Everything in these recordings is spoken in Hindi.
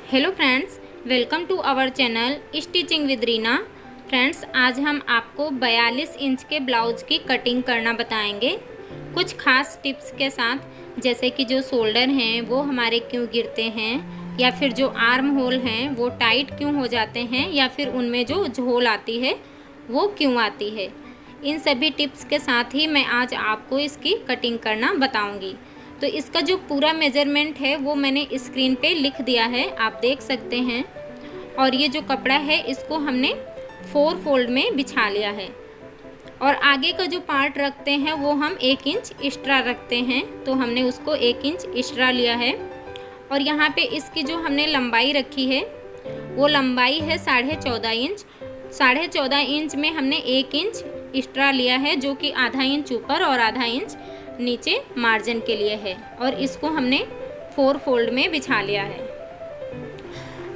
Hello friends, welcome to our channel stitching with Reena. Friends, आज हम आपको 42 इंच के ब्लाउज़ की कटिंग करना बताएंगे कुछ खास टिप्स के साथ, जैसे कि जो शोल्डर हैं वो हमारे क्यों गिरते हैं, या फिर जो आर्म होल हैं वो टाइट क्यों हो जाते हैं, या फिर उनमें जो झोल आती है वो क्यों आती है। इन सभी टिप्स के साथ ही मैं आज आपको इसकी कटिंग करना बताऊँगी। तो इसका जो पूरा मेज़रमेंट है वो मैंने स्क्रीन पे लिख दिया है, आप देख सकते हैं। और ये जो कपड़ा है इसको हमने 4 फोल्ड में बिछा लिया है, और आगे का जो पार्ट रखते हैं वो हम 1 इंच एक्स्ट्रा रखते हैं, तो हमने उसको 1 इंच एक्स्ट्रा लिया है। और यहाँ पे इसकी जो हमने लंबाई रखी है वो लंबाई है 14.5 इंच। 14.5 इंच में हमने 1 इंच एक्स्ट्रा लिया है, जो कि आधा इंच ऊपर और आधा इंच नीचे मार्जिन के लिए है, और इसको हमने 4 फोल्ड में बिछा लिया है।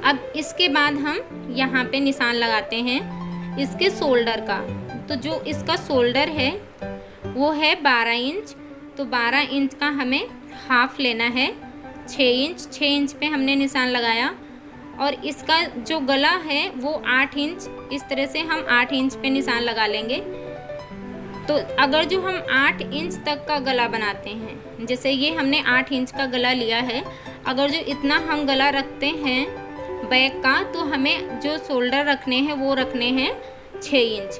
अब इसके बाद हम यहाँ पे निशान लगाते हैं इसके शोल्डर का। तो जो इसका शोल्डर है वो है 12 इंच, तो 12 इंच का हमें हाफ लेना है। 6 इंच पे हमने निशान लगाया, और इसका जो गला है वो 8 इंच, इस तरह से हम 8 इंच पे निशान लगा लेंगे। तो अगर जो हम 8 इंच तक का गला बनाते हैं, जैसे ये हमने 8 इंच का गला लिया है, अगर जो इतना हम गला रखते हैं बैक का, तो हमें जो शोल्डर रखने हैं वो रखने हैं 6 इंच।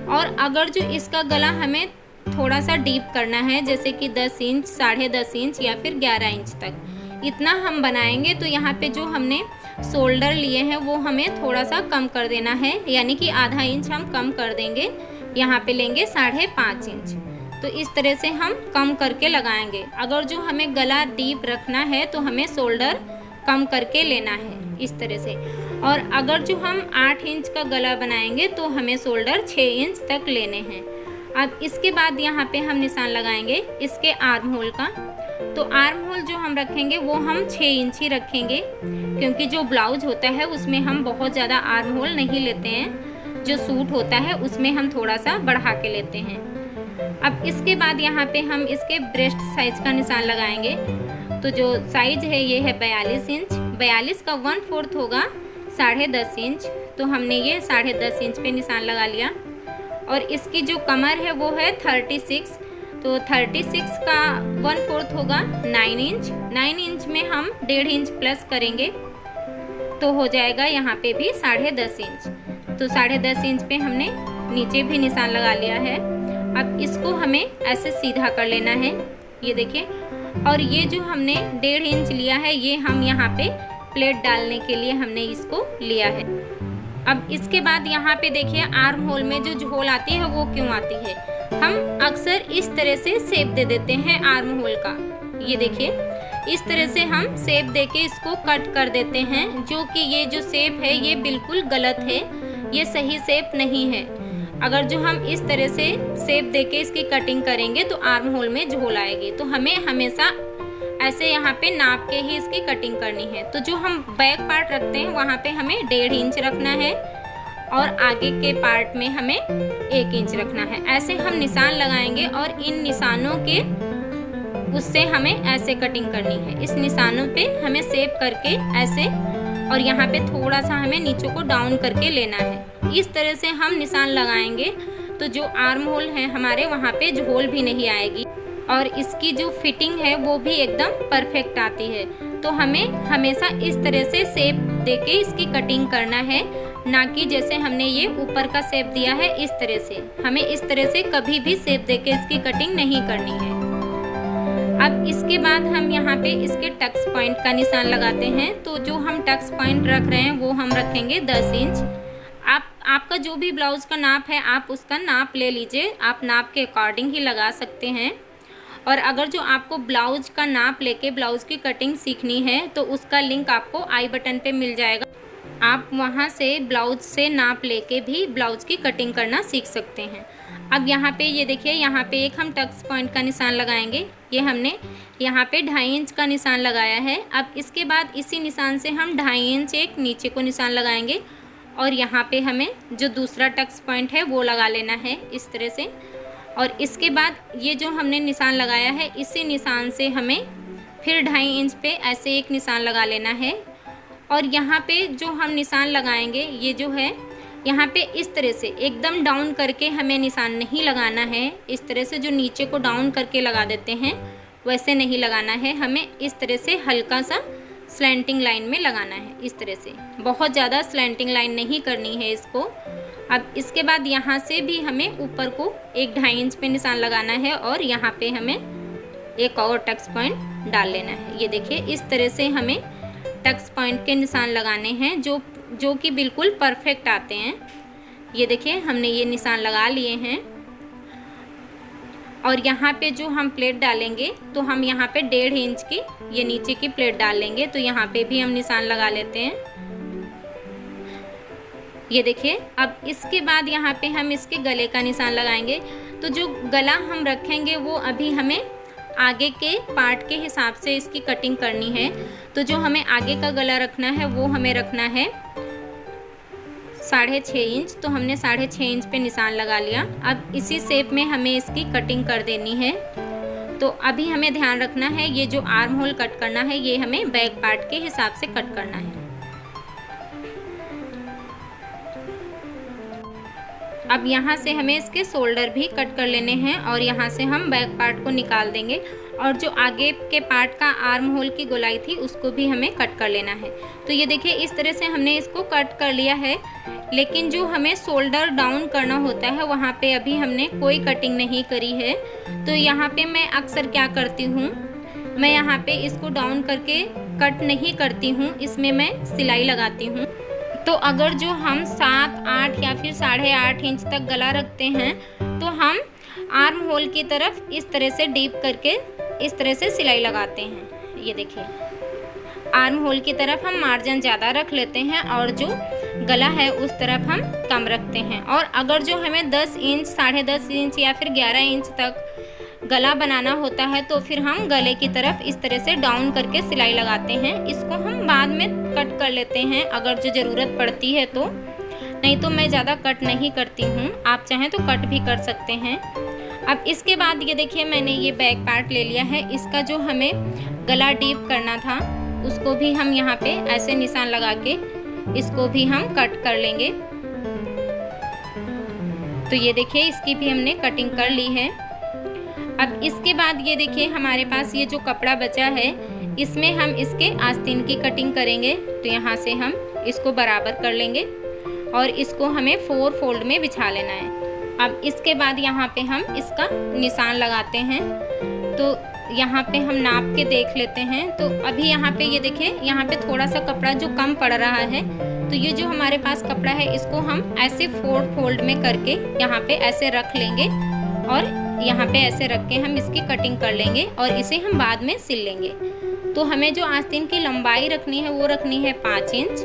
और अगर जो इसका गला हमें थोड़ा सा डीप करना है, जैसे कि 10 इंच, 10.5 इंच या फिर 11 इंच तक, इतना हम बनाएंगे, तो यहाँ पे जो हमने शोल्डर लिए हैं वो हमें थोड़ा सा कम कर देना है, यानी कि आधा इंच हम कम कर देंगे। यहाँ पे लेंगे 5.5 इंच, तो इस तरह से हम कम करके लगाएंगे। अगर जो हमें गला डीप रखना है तो हमें शोल्डर कम करके लेना है, इस तरह से। और अगर जो हम 8 इंच का गला बनाएंगे तो हमें शोल्डर 6 इंच तक लेने हैं। अब इसके बाद यहाँ पे हम निशान लगाएंगे इसके आर्म होल का। तो आर्म होल जो हम रखेंगे वो हम 6 इंच ही रखेंगे, क्योंकि जो ब्लाउज होता है उसमें हम बहुत ज़्यादा आर्म होल नहीं लेते हैं, जो सूट होता है उसमें हम थोड़ा सा बढ़ा के लेते हैं। अब इसके बाद यहाँ पे हम इसके ब्रेस्ट साइज का निशान लगाएंगे। तो जो साइज है ये है 42 इंच। 42 का 1/4 होगा 10.5 इंच, तो हमने ये 10.5 इंच पे निशान लगा लिया। और इसकी जो कमर है वो है 36, तो 36 का 1/4 होगा 9 इंच। 9 इंच में हम 1.5 इंच प्लस करेंगे, तो हो जाएगा यहाँ पे भी 10.5 इंच। तो 10.5 इंच पे हमने नीचे भी निशान लगा लिया है। अब इसको हमें ऐसे सीधा कर लेना है, ये देखिए। और ये जो हमने 1.5 इंच लिया है, ये हम यहाँ पे प्लेट डालने के लिए हमने इसको लिया है। अब इसके बाद यहाँ पे देखिए आर्म होल में जो झोल आती है वो क्यों आती है। हम अक्सर इस तरह से शेप दे देते हैं आर्म होल का, ये देखिए, इस तरह से हम शेप देके इसको कट कर देते हैं, जो कि ये जो शेप है ये बिल्कुल गलत है, ये सही शेप नहीं है। अगर जो हम इस तरह से शेप देके इसकी कटिंग करेंगे तो आर्म होल में झोल आएगी। तो हमें हमेशा ऐसे यहाँ पे नाप के ही इसकी कटिंग करनी है। तो जो हम बैक पार्ट रखते हैं वहाँ पे हमें 1.5 इंच रखना है, और आगे के पार्ट में हमें 1 इंच रखना है। ऐसे हम निशान लगाएंगे, और इन निशानों के उससे हमें ऐसे कटिंग करनी है। इस निशानों पे हमें शेप करके ऐसे, और यहाँ पे थोड़ा सा हमें नीचे को डाउन करके लेना है। इस तरह से हम निशान लगाएंगे तो जो आर्म होल है हमारे वहाँ पे झोल भी नहीं आएगी, और इसकी जो फिटिंग है वो भी एकदम परफेक्ट आती है। तो हमें हमेशा इस तरह से शेप देके इसकी कटिंग करना है, ना कि जैसे हमने ये ऊपर का शेप दिया है इस तरह से। हमें इस तरह से कभी भी शेप देके इसकी कटिंग नहीं करनी है। अब इसके बाद हम यहाँ पे इसके टक्स पॉइंट का निशान लगाते हैं। तो जो हम टक्स पॉइंट रख रहे हैं वो हम रखेंगे 10 इंच। आपका जो भी ब्लाउज़ का नाप है आप उसका नाप ले लीजिए, आप नाप के अकॉर्डिंग ही लगा सकते हैं। और अगर जो आपको ब्लाउज़ का नाप लेके ब्लाउज़ की कटिंग सीखनी है तो उसका लिंक आपको आई बटन पे मिल जाएगा, आप वहाँ से ब्लाउज़ से नाप लेके भी ब्लाउज़ की कटिंग करना सीख सकते हैं। अब यहाँ पे ये देखिए, यहाँ पे एक हम टक्स पॉइंट का निशान लगाएंगे। ये हमने यहाँ पे 2.5 इंच का निशान लगाया है। अब इसके बाद इसी निशान से हम 2.5 इंच एक नीचे को निशान लगाएंगे, और यहाँ पे हमें जो दूसरा टक्स पॉइंट है वो लगा लेना है इस तरह से। और इसके बाद ये जो हमने निशान लगाया है इसी निशान से हमें फिर 2.5 इंच पे ऐसे एक निशान लगा लेना है, और यहाँ पे जो हम निशान लगाएंगे ये जो है यहाँ पे इस तरह से एकदम डाउन करके हमें निशान नहीं लगाना है। इस तरह से जो नीचे को डाउन करके लगा देते हैं वैसे नहीं लगाना है, हमें इस तरह से हल्का सा स्लैंटिंग लाइन में लगाना है। इस तरह से बहुत ज़्यादा स्लैंटिंग लाइन नहीं करनी है इसको। अब इसके बाद यहाँ से भी हमें ऊपर को 1-2.5 इंच पे निशान लगाना है और यहाँ पे हमें एक और टक्स पॉइंट डाल लेना है। ये देखिए इस तरह से हमें टक्स पॉइंट के निशान लगाने हैं जो कि बिल्कुल परफेक्ट आते हैं। ये देखिए हमने ये निशान लगा लिए हैं और यहाँ पे जो हम प्लेट डालेंगे तो हम यहाँ पे 1.5 इंच की ये नीचे की प्लेट डाल लेंगे। तो यहाँ पे भी हम निशान लगा लेते हैं। ये देखिए अब इसके बाद यहाँ पे हम इसके गले का निशान लगाएंगे। तो जो गला हम रखेंगे वो अभी हमें आगे के पार्ट के हिसाब से इसकी कटिंग करनी है। तो जो हमें आगे का गला रखना है वो हमें रखना है 6.5 इंच। तो हमने 6.5 इंच पे निशान लगा लिया। अब इसी शेप में हमें इसकी कटिंग कर देनी है। तो अभी हमें ध्यान रखना है ये जो आर्म होल कट करना है ये हमें बैक पार्ट के हिसाब से कट करना है। अब यहाँ से हमें इसके शोल्डर भी कट कर लेने हैं और यहाँ से हम बैक पार्ट को निकाल देंगे और जो आगे के पार्ट का आर्म होल की गोलाई थी उसको भी हमें कट कर लेना है। तो ये देखिए इस तरह से हमने इसको कट कर लिया है, लेकिन जो हमें शोल्डर डाउन करना होता है वहाँ पे अभी हमने कोई कटिंग नहीं करी है। तो यहाँ पे मैं अक्सर क्या करती हूँ, मैं यहाँ पे इसको डाउन करके कट नहीं करती हूँ, इसमें मैं सिलाई लगाती हूँ। तो अगर जो हम 7, 8 या फिर 8.5 इंच तक गला रखते हैं तो हम आर्म होल की तरफ इस तरह से डीप करके इस तरह से सिलाई लगाते हैं। ये देखिए आर्म होल की तरफ हम मार्जिन ज़्यादा रख लेते हैं और जो गला है उस तरफ हम कम रखते हैं। और अगर जो हमें 10 इंच, 10.5 इंच या फिर 11 इंच तक गला बनाना होता है तो फिर हम गले की तरफ इस तरह से डाउन करके सिलाई लगाते हैं। इसको हम बाद में कट कर लेते हैं अगर जो ज़रूरत पड़ती है तो, नहीं तो मैं ज़्यादा कट नहीं करती हूँ। आप चाहें तो कट भी कर सकते हैं। अब इसके बाद ये देखिए मैंने ये बैक पार्ट ले लिया है। इसका जो हमें गला डीप करना था उसको भी हम यहाँ पे ऐसे निशान लगा के इसको भी हम कट कर लेंगे। तो ये देखिए इसकी भी हमने कटिंग कर ली है। अब इसके बाद ये देखिए हमारे पास ये जो कपड़ा बचा है इसमें हम इसके आस्तीन की कटिंग करेंगे। तो यहाँ से हम इसको बराबर कर लेंगे और इसको हमें 4 फोल्ड में बिछा लेना है। अब इसके बाद यहाँ पे हम इसका निशान लगाते हैं। तो यहाँ पे हम नाप के देख लेते हैं। तो अभी यहाँ पे ये देखिए यहाँ पे थोड़ा सा कपड़ा जो कम पड़ रहा है, तो ये जो हमारे पास कपड़ा है इसको हम ऐसे 4 फोल्ड में करके यहाँ पे ऐसे रख लेंगे और यहाँ पे ऐसे रख के हम इसकी कटिंग कर लेंगे और इसे हम बाद में सिल लेंगे। तो हमें जो आस्तीन की लंबाई रखनी है वो रखनी है 5 इंच।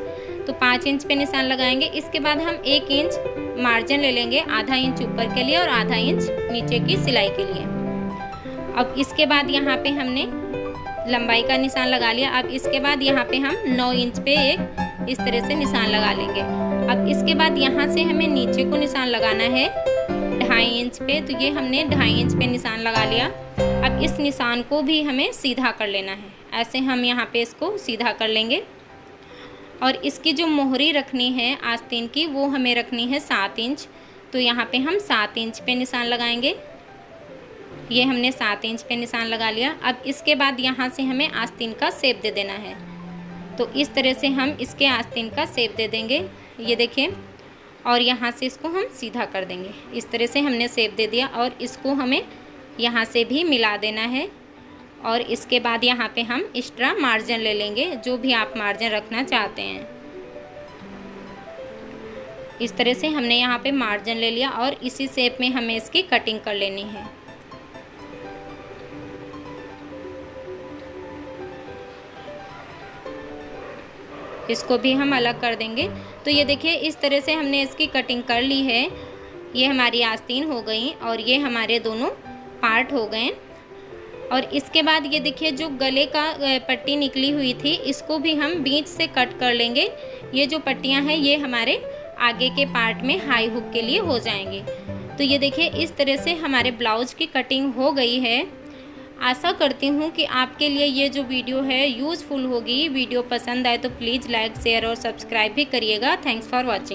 तो 5 इंच पे निशान लगाएंगे। इसके बाद हम 1 इंच मार्जिन ले लेंगे, आधा इंच ऊपर के लिए और आधा इंच नीचे की सिलाई के लिए। अब इसके बाद यहाँ पे हमने लंबाई का निशान लगा लिया। अब इसके बाद यहाँ पे हम 9 इंच पे एक इस तरह से निशान लगा लेंगे। अब इसके बाद यहाँ से हमें नीचे को निशान लगाना है 2.5 इंच पे। तो ये हमने 2.5 इंच पे निशान लगा लिया। अब इस निशान को भी हमें सीधा कर लेना है। ऐसे हम यहाँ पे इसको सीधा कर लेंगे और इसकी जो मोहरी रखनी है आस्तीन की वो हमें रखनी है 7 इंच। तो यहाँ पे हम 7 इंच पे निशान लगाएंगे। ये हमने 7 इंच पे निशान लगा लिया। अब इसके बाद यहाँ से हमें आस्तीन का शेप दे देना है। तो इस तरह से हम इसके आस्तीन का शेप दे देंगे। ये देखिए और यहाँ से इसको हम सीधा कर देंगे। इस तरह से हमने शेप दे दिया और इसको हमें यहाँ से भी मिला देना है। और इसके बाद यहाँ पे हम एक्स्ट्रा मार्जिन ले लेंगे, जो भी आप मार्जिन रखना चाहते हैं। इस तरह से हमने यहाँ पे मार्जिन ले लिया और इसी शेप में हमें इसकी कटिंग कर लेनी है। इसको भी हम अलग कर देंगे। तो ये देखिए इस तरह से हमने इसकी कटिंग कर ली है। ये हमारी आस्तीन हो गई और ये हमारे दोनों पार्ट हो गए। और इसके बाद ये देखिए जो गले का पट्टी निकली हुई थी इसको भी हम बीच से कट कर लेंगे। ये जो पट्टियां हैं ये हमारे आगे के पार्ट में हाई हुक के लिए हो जाएंगे। तो ये देखिए इस तरह से हमारे ब्लाउज की कटिंग हो गई है। आशा करती हूँ कि आपके लिए ये जो वीडियो है यूज़फुल होगी। वीडियो पसंद आए तो प्लीज़ लाइक, शेयर और सब्सक्राइब भी करिएगा। Thanks for watching.